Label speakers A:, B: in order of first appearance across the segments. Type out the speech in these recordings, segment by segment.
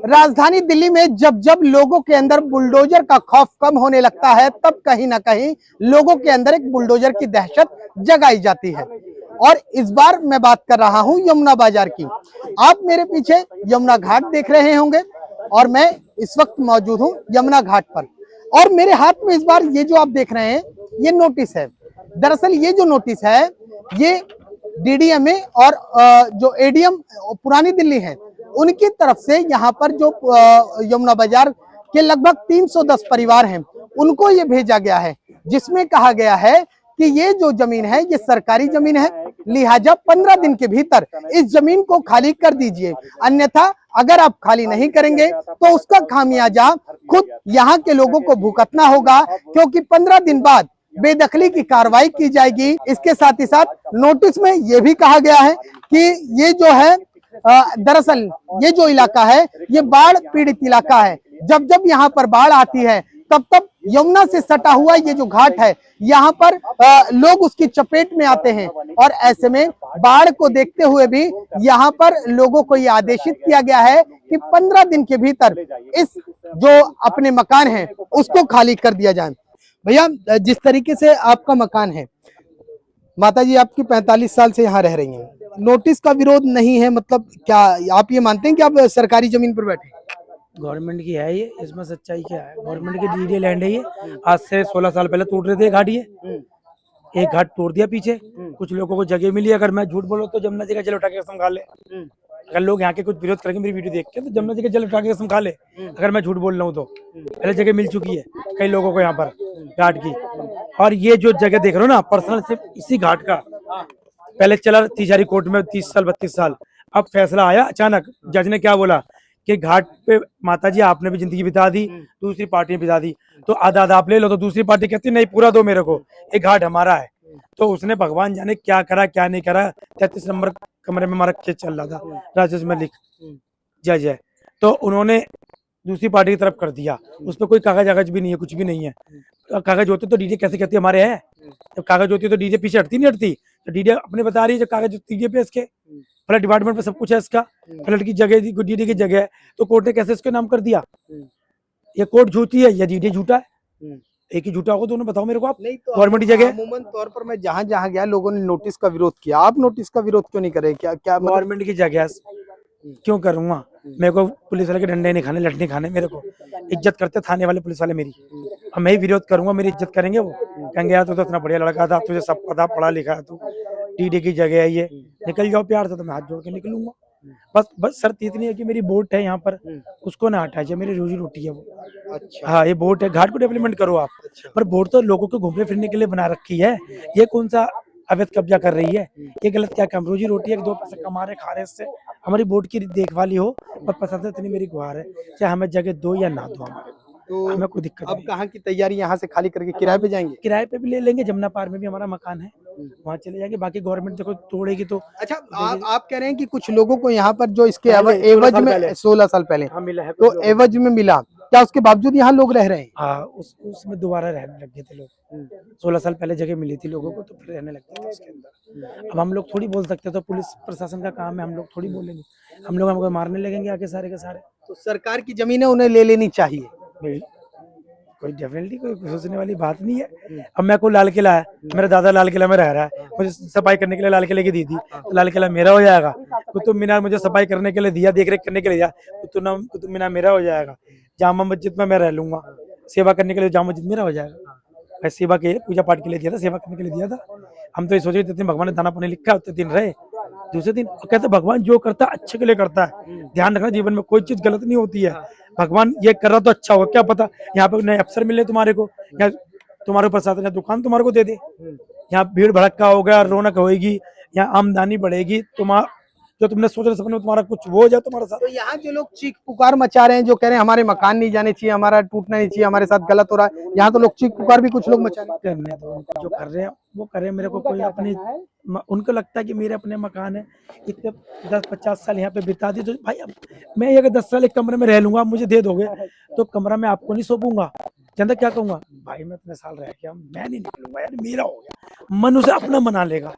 A: राजधानी दिल्ली में जब जब लोगों के अंदर बुलडोजर का खौफ कम होने लगता है, तब कहीं ना कहीं लोगों के अंदर एक बुलडोजर की दहशत जगाई जाती है। और इस बार मैं बात कर रहा हूं यमुना बाजार की। आप मेरे पीछे यमुना घाट देख रहे होंगे और मैं इस वक्त मौजूद हूं यमुना घाट पर। और मेरे हाथ में इस बार ये जो आप देख रहे हैं ये नोटिस है। दरअसल ये जो नोटिस है ये डीडीएमए और जो एडीएम पुरानी दिल्ली है उनकी तरफ से यहाँ पर जो यमुना बाजार के लगभग 310 परिवार हैं उनको ये भेजा गया है, जिसमें कहा गया है कि ये जो जमीन है ये सरकारी जमीन है, लिहाजा 15 दिन के भीतर इस जमीन को खाली कर दीजिए, अन्यथा अगर आप खाली नहीं करेंगे तो उसका खामियाजा खुद यहाँ के लोगों को भुगतना होगा, क्योंकि 15 दिन बाद बेदखली की कार्रवाई की जाएगी। इसके साथ ही साथ नोटिस में यह भी कहा गया है कि ये जो है दरअसल ये जो इलाका है ये बाढ़ पीड़ित इलाका है। जब जब यहाँ पर बाढ़ आती है तब तब यमुना से सटा हुआ ये जो घाट है यहाँ पर लोग उसकी चपेट में आते हैं, और ऐसे में बाढ़ को देखते हुए भी यहाँ पर लोगों को ये आदेशित किया गया है कि 15 दिन के भीतर इस जो अपने मकान है उसको खाली कर दिया जाए। भैया, जिस तरीके से आपका मकान है, माताजी आपकी 45 साल से यहाँ रह रही हैं, नोटिस का विरोध नहीं है, मतलब क्या आप ये मानते हैं कि आप सरकारी जमीन पर बैठे?
B: गवर्नमेंट की है ये, इसमें सच्चाई क्या है? गवर्नमेंट की डीडी लैंड है ये। आज से 16 साल पहले टूट रहे थे घाट, ये एक घाट तोड़ दिया पीछे। कुछ लोगों को जगह मिली। अगर मैं झूठ बोलूं तो जमुना जी का जल उठा के कसम खा ले। अगर लोग यहाँ के कुछ विरोध करेंगे मेरी वीडियो देख के तो जमुना जी का जल उठा के कसम खा ले अगर मैं झूठ बोल रहा हूँ तो। पहले जगह मिल चुकी है कई लोगों को यहाँ पर घाट की। और ये जो जगह देख रहे हो ना, पर्सनल सिर्फ इसी घाट का पहले चला तिजारी कोर्ट में 30 साल 32 साल। अब फैसला आया अचानक, जज ने क्या बोला कि घाट पे माताजी आपने भी जिंदगी बिता दी, दूसरी पार्टी ने बिता दी, तो आधा आधा आप ले लो। तो दूसरी पार्टी कहती नहीं, पूरा दो मेरे को, ये घाट हमारा है। तो उसने भगवान जाने क्या करा क्या नहीं करा। 33 नंबर कमरे में हमारा केस चल रहा था, राजस्व में लिख जज है, तो उन्होंने दूसरी पार्टी की तरफ कर दिया। उस पर कोई कागज कागज भी नहीं है, कुछ भी नहीं है। कागज होते तो डीजे कैसे कहती हमारे हैं? जब कागज होती है तो डीजे पीछे हटती नहीं हटती? तो डीजे अपने बता रही है जब कागज डीजे पे इसके फ्लड डिपार्टमेंट पे सब कुछ है इसका, फ्लड की जगह डीजे की जगह है, तो कोर्ट ने कैसे इसके नाम कर दिया? ये कोर्ट झूठी है या डीजे झूठा है? एक ही झूठा होगा, दोनों बताओ मेरे को आप।
A: नहीं तो
B: गवर्नमेंट की जगह
A: अमूमन तौर पर मैं जहाँ जहाँ गया लोगों ने नोटिस का विरोध किया, आप नोटिस का विरोध क्यों नहीं करे? क्या क्या
B: गवर्नमेंट की जगह क्यों करूंगा? मेरे को पुलिस वाले के डंडे नहीं खाने, लठने खाने। मेरे को इज्जत करते थाने वाले पुलिस वाले मेरी, और मैं ही विरोध करूंगा मेरी इज्जत करेंगे वो। कहेंगे यार तू तो इतना बढ़िया लड़का था, तुझे सब पता, पढ़ा लिखा है तू, डीडी की जगह है ये, निकल जाओ प्यार से। तो मैं हाथ जोड़ के निकलूंगा। बस शर्त इतनी है कि मेरी बोट है यहाँ पर, उसको ना हटाए, जो मेरी रोजी रोटी है वो।
A: अच्छा।
B: हाँ, ये बोट है, घाट को डेवलपमेंट करो आप। पर बोट तो लोगों को घूमने फिरने के लिए बना रखी है, ये कौन सा अवैध कब्जा कर रही है? ये गलत क्या काम? रोजी रोटी है, 2 पैसे कमा रहे खा रहे, इससे हमारी बोट की देखभाली हो और पसंद है, इतनी मेरी गुहार है। चाहे हमें जगह दो या ना दो, हमारे
A: तो
B: हमें कोई दिक्कत
A: अब
B: नहीं।
A: कहाँ की तैयारी, यहाँ से खाली करके किराए पे जाएंगे?
B: किराए पे भी ले लेंगे, जमुना पार में भी हमारा मकान है, वहाँ चले जाएंगे। बाकी गवर्नमेंट देखो तोड़ेगी तो।
A: अच्छा, आप कह रहे हैं कि कुछ लोगों को यहाँ पर जो इसके
B: पहले,
A: एवज में 16 साल पहले
B: हाँ मिला है,
A: तो एवज में मिला, क्या उसके बावजूद यहाँ लोग रह रहे हैं?
B: हाँ, उसमें दोबारा रहने लग गए थे लोग। 16 साल पहले जगह मिली थी लोगों को, तो फिर रहने लग गए थे उसके अंदर। अब हम लोग थोड़ी बोल सकते, तो पुलिस प्रशासन का काम है, हम लोग थोड़ी बोलेंगे। हम लोग हमको मारने लगेंगे आके सारे के सारे।
A: तो सरकार की जमीनें उन्हें ले लेनी चाहिए।
B: कोई डेफिनेटली कोई सोचने वाली बात नहीं है। अब मैं को लाल किला है, मेरा दादा लाल किला में रह रहा है, मुझे सफाई करने के लिए लाल किले की दी थी, तो लाल किला मेरा हो जाएगा। कुतुब मीनार मुझे सफाई करने के लिए दिया, देख रेख करने के लिए दिया, कुतुब मीनार मेरा हो जाएगा। जामा मस्जिद में मैं रह लूंगा, सेवा करने के लिए जामा मस्जिद मेरा हो जाएगा। मैं सेवा के पूजा पाठ के लिए दिया था, सेवा करने के लिए दिया था। हम तो ये सोचे जितने भगवान ने दाना पानी लिखा है उतने दिन रहे, दूसरे दिन कहते भगवान जो करता है अच्छे के लिए करता है। ध्यान रखना, जीवन में कोई चीज गलत नहीं होती है। भगवान ये कर रहा तो अच्छा होगा, क्या पता यहाँ पे नए अफसर मिले तुम्हारे को, या तुम्हारे ऊपर साथ दुकान तुम्हारे को दे दे, यहाँ भीड़ भड़का होगा, रौनक होगी, यहाँ आमदनी बढ़ेगी, जो तुमने सोच रहे सपने तुम्हारा कुछ वो हो जाए तुम्हारे साथ।
A: तो यहाँ जो लोग चीख पुकार मचा रहे हैं, जो कह रहे हैं हमारे मकान नहीं जाने चाहिए, हमारा टूटना नहीं चाहिए, हमारे साथ गलत हो रहा है, यहाँ तो लोग चीख पुकार भी कुछ लोग मचा रहे हैं।
B: करने दो, जो कर रहे हैं वो कर रहे हैं। मेरे को कोई अपने, उनको लगता है कि मेरे अपने मकान है, इतने 10-50 साल यहाँ पे बिता दी, तो भाई अब मैं अगर 10 साल एक कमरे में रह लूंगा, आप मुझे दे दोगे तो कमरा मैं आपको नहीं सौंपूंगा। जानता क्या कहूंगा? भाई मैं इतने साल रह गया, मैं नहीं निकलूंगा यार, मेरा हो गया। मन उसे अपना मना लेगा।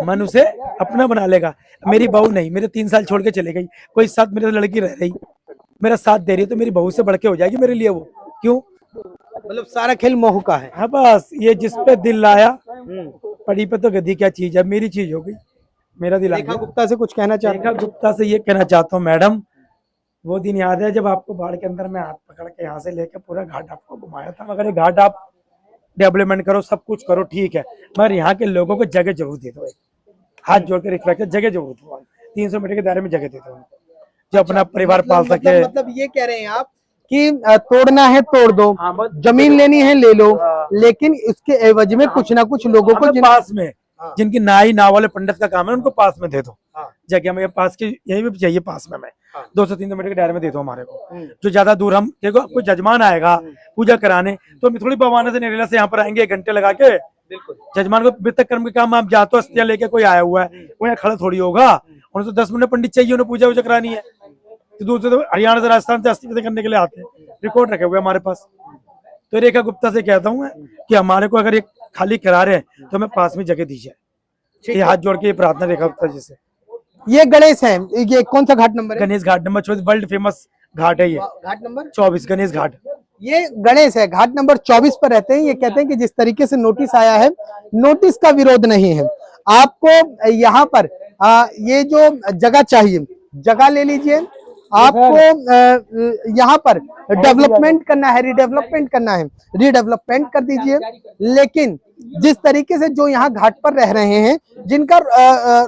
B: मन उसे अपना बना लेगा। मेरी बहू नहीं, मेरे 3 साल छोड़ के चले गई, कोई साथ मेरे लड़की रह रही, मेरा साथ दे रही है, तो मेरी बहू से बढ़ के हो जाएगी मेरे लिए वो। क्यों?
A: मतलब सारा खेल मोह का है।
B: हाँ बस, ये जिस पे दिल लाया, पड़ी पे तो गधी क्या चीज है, मेरी चीज हो गई, मेरा दिल आ
A: रेखा
B: गया।
A: गुप्ता से कुछ कहना चाहते
B: रेखा गुप्ता से ये कहना चाहता हूँ, मैडम वो दिन याद है जब आपको बाढ़ के अंदर मैं हाथ पकड़ के यहाँ से लेके पूरा घाट आपको घुमाया था, मगर ये घाट आप डेवलपमेंट करो, सब कुछ करो, ठीक है, मगर यहाँ के लोगों को जगह जरूर दे दो। हाथ जोड़ के रिक्वेस्ट है, जगह जरूर दो, 300 मीटर के दायरे में जगह दे दो, जो अपना परिवार पाल सके।
A: मतलब ये कह रहे हैं आप कि तोड़ना है तोड़ दो,
B: हाँ, बस
A: जमीन लेनी है ले लो, लेकिन इसके एवज में कुछ ना कुछ लोगों को
B: हमें पास में, जिनकी नाई नाव वाले पंडित का काम है उनको पास में दे दो जगह, में पास की यहीं भी चाहिए, पास में मैं 200-300 मीटर के दायरे में दे दो हमारे को। जो ज्यादा दूर, हम देखो कोई जजमान आएगा पूजा कराने, तो हम थोड़ी बवाने से नरेला से यहाँ पर आएंगे 1 घंटे लगा के, जजमान को वितक कर्म के काम आप जाते हो, अस्थियां लेके कोई आया हुआ है वो यहाँ खड़ा थोड़ी होगा, उन्हें तो 10 मिनट पंडित चाहिए, उन्हें पूजा वूजा करानी है, तो दूसरे तो हरियाणा से राजस्थान से अस्थि विसर्जन करने के लिए आते हैं, रिकॉर्ड रखे हुए हमारे पास। तो रेखा गुप्ता से कहता हूँ कि हमारे को अगर ये खाली करा रहे हैं तो हमें पास में जगह दीजिए, ये हाथ जोड़ के ये प्रार्थना रेखा गुप्ता जी से।
A: ये गणेश है, ये कौन सा घाट नंबर है?
B: गणेश घाट नंबर 24, वर्ल्ड फेमस घाट है ये,
A: घाट नंबर
B: 24 गणेश घाट।
A: ये गणेश है, घाट नंबर 24 पर रहते हैं। ये कहते हैं कि जिस तरीके से नोटिस आया है, नोटिस का विरोध नहीं है, आपको यहाँ पर ये जो जगह चाहिए, जगह ले लीजिए, आपको यहाँ पर डेवलपमेंट करना है, रिडेवलपमेंट करना है, रिडेवलपमेंट कर दीजिए, लेकिन जिस तरीके से जो यहाँ घाट पर रह रहे हैं, जिनका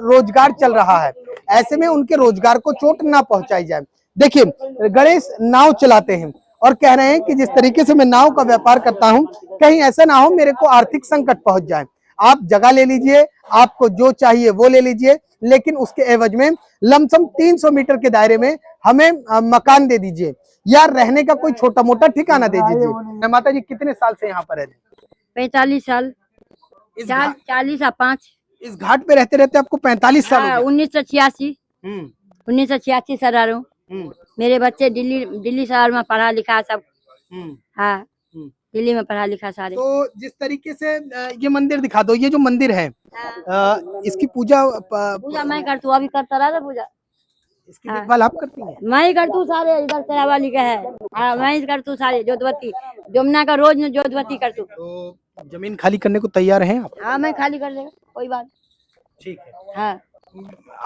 A: रोजगार चल रहा है, ऐसे में उनके रोजगार को चोट ना पहुंचाई जाए। देखिए गणेश नाव चलाते हैं और कह रहे हैं कि जिस तरीके से मैं नाव का व्यापार करता हूं, कहीं ऐसा ना हो मेरे को आर्थिक संकट पहुंच जाए, आप जगह ले लीजिए, आपको जो चाहिए वो ले लीजिए, लेकिन उसके एवज में लमसम 300 मीटर के दायरे में हमें मकान दे दीजिए या रहने का कोई छोटा मोटा ठिकाना दे दीजिए। माता जी कितने साल से यहाँ पर रहते?
C: 45 साल, 40 और 5।
A: इस घाट पे रहते रहते आपको 45 साल हो गए?
C: 1986 1986 से रह रहा हूँ। मेरे बच्चे दिल्ली शहर में पढ़ा लिखा सब। हाँ, दिल्ली में पढ़ा लिखा सारे।
A: तो जिस तरीके से ये मंदिर दिखा दो, ये जो मंदिर है इसकी पूजा
C: पूजा मैं करती हूँ, अभी करता रहा था पूजा।
A: इसकी देखभाल आप करती हैं?
C: मैं ही करती हूँ सारे, इधर तेरावाली का है। हाँ, मैं ही करती हूँ सारे, जोतवती जमुना का रोज में जोतवती करती हूँ।
A: तो जमीन खाली करने को तैयार हैं आप?
C: हाँ, मैं खाली कर देगा, कोई बात।
A: ठीक है,
C: हाँ,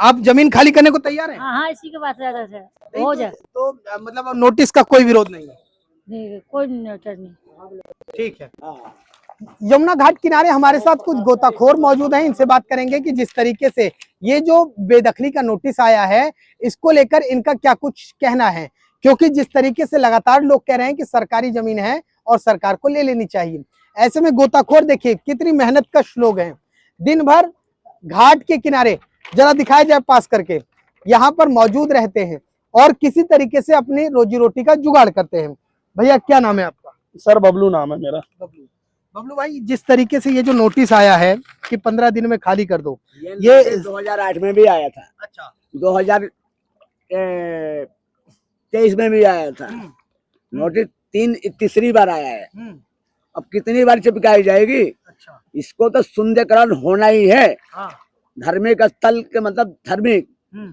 A: आप जमीन खाली करने को तैयार हैं?
C: हाँ, इसी के पास रहता है हो जाए।
A: तो मतलब अब नोटिस का कोई विरोध नहीं है?
C: नहीं, कोई नोटिस नहीं।
A: ठीक है। यमुना घाट किनारे हमारे साथ कुछ गोताखोर मौजूद हैं, इनसे बात करेंगे कि जिस तरीके से ये जो बेदखली का नोटिस आया है, इसको लेकर इनका क्या कुछ कहना है, क्योंकि जिस तरीके से लगातार लोग कह रहे हैं कि सरकारी जमीन है और सरकार को ले लेनी चाहिए। ऐसे में गोताखोर देखिए कितनी मेहनत कश लोग हैं, दिन भर घाट के किनारे, जरा दिखाया जाए पास करके, यहाँ पर मौजूद रहते हैं और किसी तरीके से अपनी रोजी रोटी का जुगाड़ करते हैं। भैया क्या नाम है आपका?
D: सर बबलू नाम है मेरा।
A: बबलू भाई, जिस तरीके से ये जो नोटिस आया है कि 15 दिन में खाली कर दो, ये
D: 2008 में भी आया था।
A: अच्छा,
D: 2023 में भी आया था। नोटिस तीसरी बार आया है। अब कितनी बार चिपकाई जाएगी?
A: अच्छा,
D: इसको तो सुंदरीकरण होना ही है।
A: हाँ,
D: धार्मिक स्थल के मतलब धार्मिक,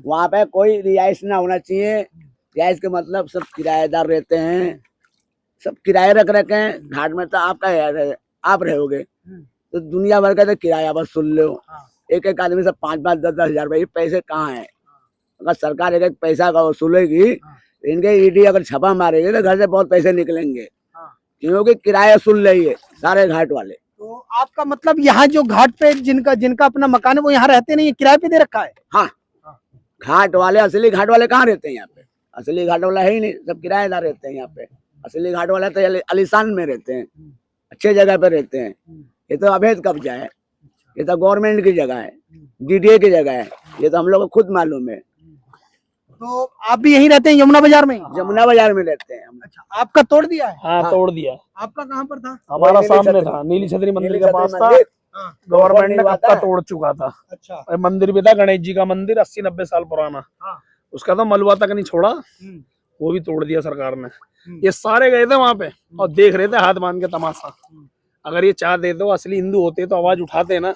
D: वहाँ पे कोई रिहाइश ना होना चाहिए। रिहाइश के मतलब सब किराएदार रहते हैं, सब किराए रख रखे हैं। घाट में तो आपका आप रहोगे तो दुनिया भर का तो किराया बस सुन लो। एक एक आदमी से 5-5, 10-10 हजार रुपये, पैसे कहाँ है? अगर सरकार एक एक पैसा का वसूलेगी, इनके ईडी अगर छापा मारेगी तो घर से बहुत पैसे निकलेंगे, क्योंकि किराया सुन रही है सारे घाट वाले।
A: तो आपका मतलब यहाँ जो घाट पे जिनका अपना मकान है वो यहाँ रहते नहीं है, किराए पे दे रखा है?
D: हाँ, घाट वाले, असली घाट वाले कहाँ रहते हैं यहाँ पे? असली घाट वाला है ही नहीं, सब किराएदार रहते हैं यहाँ पे। असली घाट वाला तो आलीशान में रहते हैं, अच्छे जगह पे रहते हैं। ये तो अवैध कब्जा है, ये तो गवर्नमेंट की जगह है, डीडीए की जगह है, ये तो हम लोग को खुद मालूम है।
A: तो आप भी यहीं रहते हैं यमुना बाजार में?
D: जमुना बाजार में रहते हैं हम।
A: अच्छा, आपका तोड़ दिया है?
E: हाँ, तोड़ दिया।
A: आपका कहाँ पर था?
E: हमारा सामने था, नीली छतरी मंदिर के पास था।
A: हाँ,
E: गवर्नमेंट ने कब्जा तोड़ चुका था।
A: अच्छा,
E: और मंदिर भी था, गणेश जी का मंदिर 80-90 साल पुराना।
A: हाँ,
E: उसका तो मलबा तक नहीं छोड़ा, वो भी तोड़ दिया सरकार ने। ये सारे गए थे वहां पे और देख रहे थे हाथ बांध के तमाशा। अगर ये चाह दे दो, असली हिंदू होते तो आवाज उठाते ना,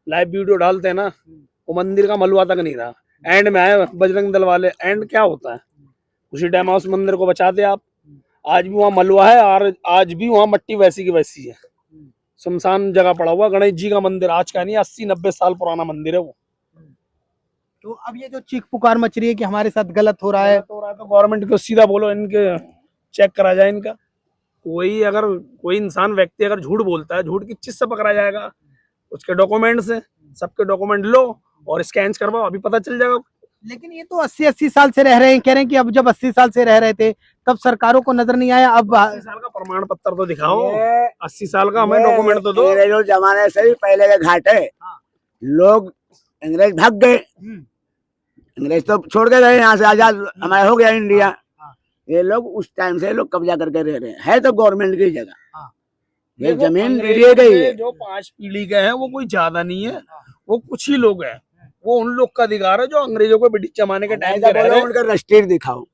E: लाइव वीडियो डालते हैं ना, वो मंदिर का मलबा तक नहीं रहा। एंड में आए बजरंग दल वाले, एंड क्या होता है, उसी टाइम उस मंदिर को बचाते आप। आज भी वहाँ मलबा है और आज भी वहाँ मट्टी वैसी की वैसी है, सुनसान जगह पड़ा हुआ। गणेश जी का मंदिर आज का नहीं, 80-90 साल पुराना मंदिर है वो।
A: तो अब ये जो चीख पुकार मच रही है कि हमारे साथ गलत हो रहा है,
E: तो गवर्नमेंट को सीधा बोलो, इनके चेक करा जाए इनका। कोई अगर कोई इंसान व्यक्ति अगर झूठ बोलता है, झूठ किस चीज से पकड़ा जाएगा, उसके डॉक्यूमेंट्स है, सबके डॉक्यूमेंट लो और स्कैन करवाओ, अभी पता चल जाएगा।
A: लेकिन ये तो 80-80 साल से रह रहे हैं, कह रहे हैं कि अब जब 80 साल से रह रहे थे तब सरकारों को नजर नहीं आया, अब
E: 80 साल का प्रमाण पत्र तो दिखाओ, 80 साल का हमें
D: ये
E: डॉक्यूमेंट तो दो।
D: अंग्रेजों जमाने से भी पहले के घाट है। लोग अंग्रेज भाग गए, अंग्रेज तो छोड़ के गए, यहाँ से आजाद हमारा हो गया इंडिया। ये लोग उस टाइम से लोग कब्जा करके रह रहे हैं, है तो गवर्नमेंट की जगह। ये
E: देखो,
D: जमीन दी
E: अंग्रेजों
D: गई
E: के
D: है।
E: जो 5 पीढ़ी के हैं वो कोई ज्यादा नहीं है, वो कुछ ही लोग हैं। वो उन लोग का अधिकार है जो अंग्रेजों के ब्रिटिश जमाने के टाइम के रह रहे हैं।
D: उनका रजिस्ट्रेट दिखाओ,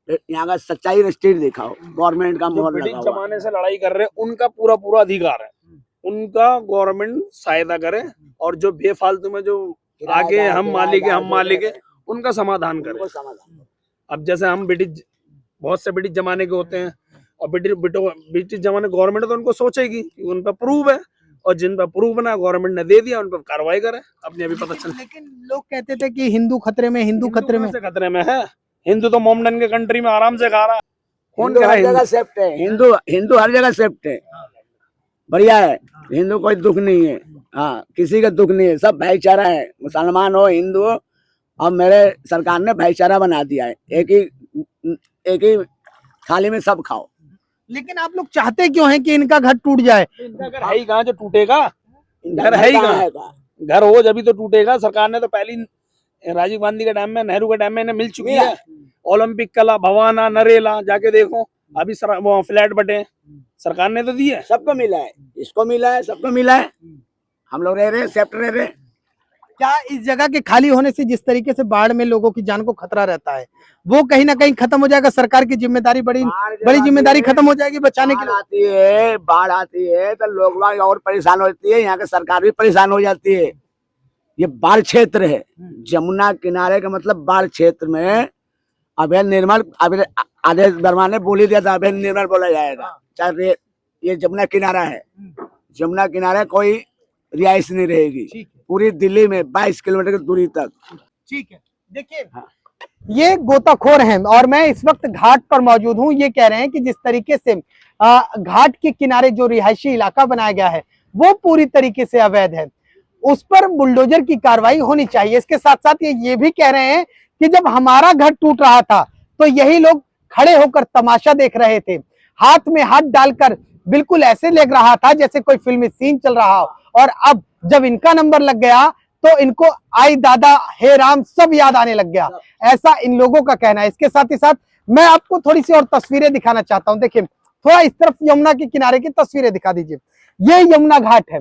D: यहाँ का सच्चाई रजिस्ट्रेट दिखाओ, गवर्नमेंट का
E: जो
D: मोहर
E: ब्रिटिश
D: लगा हुआ।
E: जमाने से लड़ाई कर रहे हैं उनका पूरा पूरा अधिकार है, उनका गवर्नमेंट सहायता करे, और जो बेफालतू में जो आगे हम मालिक है उनका समाधान करे। अब जैसे हम ब्रिटिश, बहुत से ब्रिटिश जमाने के होते हैं, और ब्रिटिश जमाने गवर्नमेंट तो उनको सोचेगी कि उन पर प्रूव है, और जिन पर प्रूव ना गवर्नमेंट ने दे दिया उन पर कार्रवाई करे। अपने अभी पता चल।
A: लेकिन लोग कहते थे कि हिंदू खतरे में, हिंदू खतरे में।
E: खतरे में है, हिंदू तो मोमडन के कंट्री में आराम से खा रहा है। कौन
D: हिंदू
E: कह रहा
D: हर
E: है
D: जगह सेफ्ट है, हिंदू हर जगह सेफ्ट है, बढ़िया है, हिंदू कोई दुख नहीं है। हाँ, किसी का दुख नहीं है, सब भाईचारा है, मुसलमान हो हिंदू हो। अब मेरे सरकार ने भाईचारा बना दिया है, एक ही थाली में सब खाओ।
A: लेकिन आप लोग चाहते क्यों हैं कि इनका घर टूट जाए?
E: इनका घर है ही कहाँ जो टूटेगा, घर है ही कहाँ, घर हो जब तो टूटेगा। सरकार ने तो पहली राजीव गांधी के टाइम में, नेहरू के टाइम में इन्हें मिल चुकी है, ओलंपिक कला, भवाना, नरेला, जाके देखो अभी वो फ्लैट बटे, सरकार ने तो दी है।
D: सबको मिला है, इसको मिला है, सबको मिला है, हम लोग रह रहे हैं, सेफ्ट रह रहे हैं।
A: क्या इस जगह के खाली होने से जिस तरीके से बाढ़ में लोगों की जान को खतरा रहता है, वो कहीं ना कहीं खत्म हो जाएगा? सरकार की जिम्मेदारी, बड़ी जिम्मेदारी खत्म हो जाएगी बचाने के लिए।
D: बाढ़ आती है तो लोग और परेशान होती है, यहाँ की सरकार भी परेशान हो जाती है। ये बाढ़ क्षेत्र है, जमुना किनारे का मतलब बाढ़ क्षेत्र में अभय निर्मल, आदेश वर्मा ने बोल ही दिया था, अभय निर्मल बोला जाएगा। चाहे ये जमुना किनारा है, जमुना किनारे कोई रिहाइश नहीं रहेगी पूरी दिल्ली में 22 किलोमीटर की दूरी तक।
A: ठीक है, देखिए ये गोताखोर हैं और मैं इस वक्त घाट पर मौजूद हूं। ये कह रहे हैं कि जिस तरीके से घाट के किनारे जो रिहायशी इलाका बनाया गया है वो पूरी तरीके से अवैध है, उस पर बुलडोजर की कार्रवाई होनी चाहिए। इसके साथ साथ ये भी कह रहे हैं कि जब हमारा घर टूट रहा था तो यही लोग खड़े होकर तमाशा देख रहे थे, हाथ में हाथ डालकर बिल्कुल ऐसे लग रहा था जैसे कोई फिल्मी सीन चल रहा हो। और अब जब इनका नंबर लग गया तो इनको आई दादा हे राम सब याद आने लग गया, ऐसा इन लोगों का कहना है। इसके साथ ही साथ मैं आपको थोड़ी सी और तस्वीरें दिखाना चाहता हूं। देखिए थोड़ा इस तरफ यमुना के किनारे की तस्वीरें दिखा दीजिए। ये यमुना घाट है,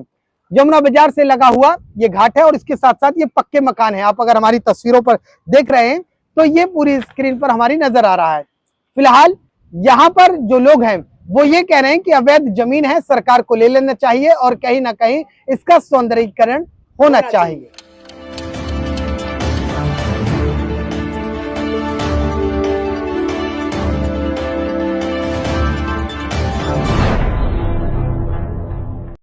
A: यमुना बाजार से लगा हुआ ये घाट है, और इसके साथ साथ ये पक्के मकान है। आप अगर हमारी तस्वीरों पर देख रहे हैं तो ये पूरी स्क्रीन पर हमारी नजर आ रहा है। फिलहाल यहाँ पर जो लोग हैं वो ये कह रहे हैं कि अवैध जमीन है, सरकार को ले लेना चाहिए और कहीं ना कहीं इसका सौंदर्यीकरण होना चाहिए।